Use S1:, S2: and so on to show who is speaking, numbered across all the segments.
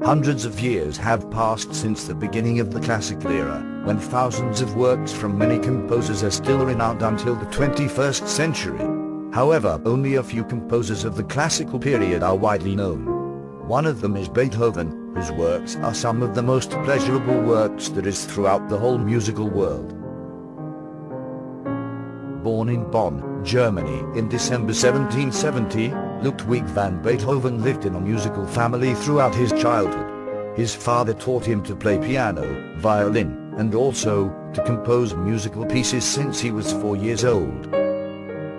S1: Hundreds of years have passed since the beginning of the classical era, when thousands of works from many composers are still renowned until the 21st century. However, only a few composers of the classical period are widely known. One of them is Beethoven, whose works are some of the most pleasurable works there is throughout the whole musical world. Born in Bonn, Germany in December 1770, Ludwig van Beethoven lived in a musical family throughout his childhood. His father taught him to play piano, violin, and also to compose musical pieces since he was 4 years old.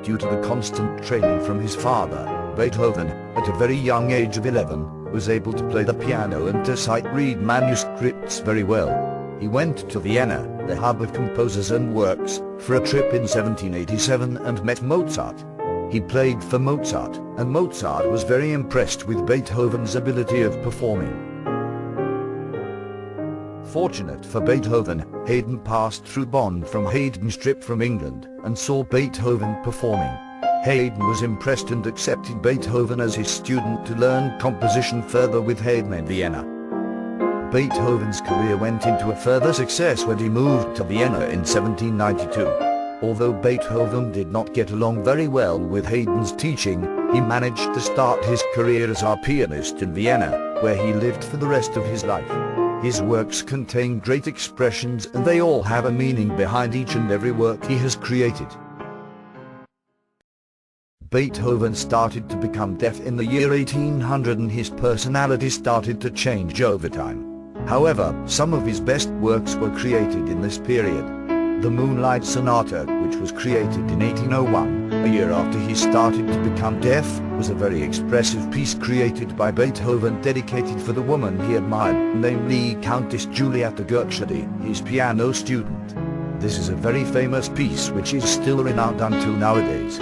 S1: Due to the constant training from his father, Beethoven, at a very young age of 11, was able to play the piano and to sight-read manuscripts very well. He went to Vienna, the hub of composers and works, for a trip in 1787 and met Mozart. He played for Mozart, and Mozart was very impressed with Beethoven's ability of performing. Fortunate for Beethoven, Haydn passed through Bonn from Haydn's trip from England, and saw Beethoven performing. Haydn was impressed and accepted Beethoven as his student to learn composition further with Haydn in Vienna. Beethoven's career went into a further success when he moved to Vienna in 1792. Although Beethoven did not get along very well with Haydn's teaching, he managed to start his career as a pianist in Vienna, where he lived for the rest of his life. His works contain great expressions and they all have a meaning behind each and every work he has created. Beethoven started to become deaf in the year 1800 and his personality started to change over time. However, some of his best works were created in this period. The Moonlight Sonata, which was created in 1801, a year after he started to become deaf, was a very expressive piece created by Beethoven dedicated for the woman he admired, namely Countess Giulietta Guerciati, his piano student. This is a very famous piece which is still renowned until nowadays.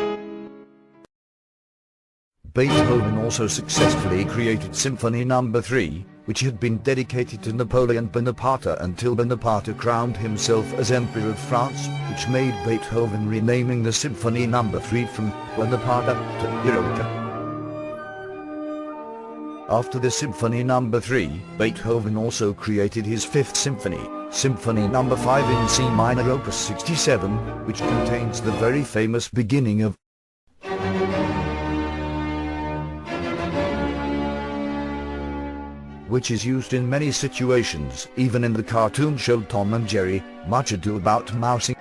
S1: Beethoven also successfully created Symphony No. 3, which had been dedicated to Napoleon Bonaparte until Bonaparte crowned himself as Emperor of France, which made Beethoven renaming the Symphony No. 3 from Bonaparte to Eroica. After the Symphony No. 3, Beethoven also created his Fifth Symphony, Symphony No. 5 in C minor Opus 67, which contains the very famous beginning of which is used in many situations, even in the cartoon show Tom and Jerry, Much Ado About Mousing.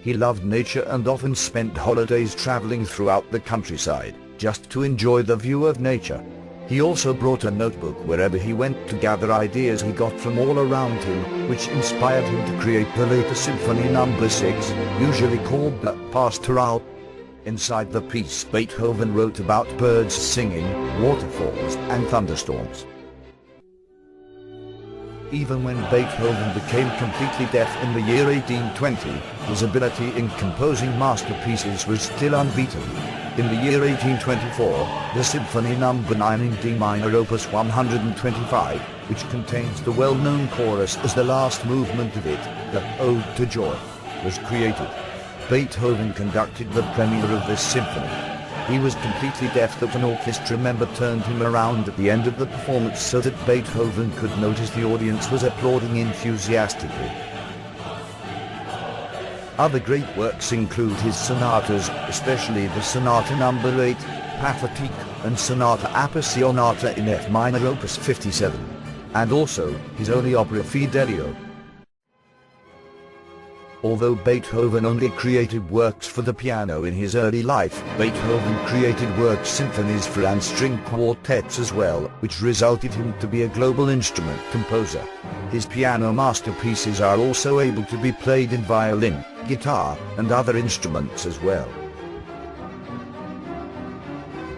S1: He loved nature and often spent holidays traveling throughout the countryside, just to enjoy the view of nature. He also brought a notebook wherever he went to gather ideas he got from all around him, which inspired him to create the later Symphony No. 6, usually called the Pastoral. Inside the piece, Beethoven wrote about birds singing, waterfalls, and thunderstorms. Even when Beethoven became completely deaf in the year 1820, his ability in composing masterpieces was still unbeaten. In the year 1824, the Symphony No. 9 in D minor Opus 125, which contains the well-known chorus as the last movement of it, the Ode to Joy, was created. Beethoven conducted the premiere of this symphony. He was completely deaf, that an orchestra member turned him around at the end of the performance so that Beethoven could notice the audience was applauding enthusiastically. Other great works include his sonatas, especially the Sonata No. 8, Pathétique, and Sonata Appassionata in F minor Opus 57, and also his only opera Fidelio. Although Beethoven only created works for the piano in his early life, Beethoven created work symphonies for and string quartets as well, which resulted him to be a global instrument composer. His piano masterpieces are also able to be played in violin, guitar, and other instruments as well.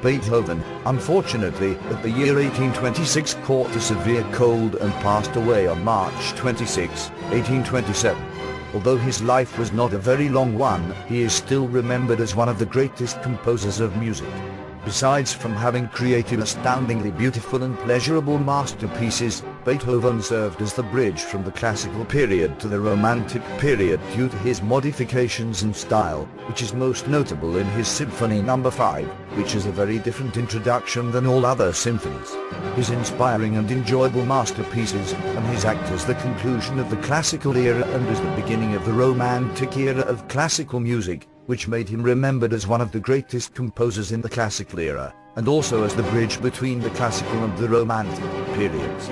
S1: Beethoven, unfortunately, at the year 1826 caught a severe cold and passed away on March 26, 1827. Although his life was not a very long one, he is still remembered as one of the greatest composers of music. Besides from having created astoundingly beautiful and pleasurable masterpieces, Beethoven served as the bridge from the classical period to the romantic period due to his modifications in style, which is most notable in his Symphony No. 5, which is a very different introduction than all other symphonies. His inspiring and enjoyable masterpieces, and his act as the conclusion of the classical era and as the beginning of the romantic era of classical music, which made him remembered as one of the greatest composers in the classical era, and also as the bridge between the classical and the romantic periods.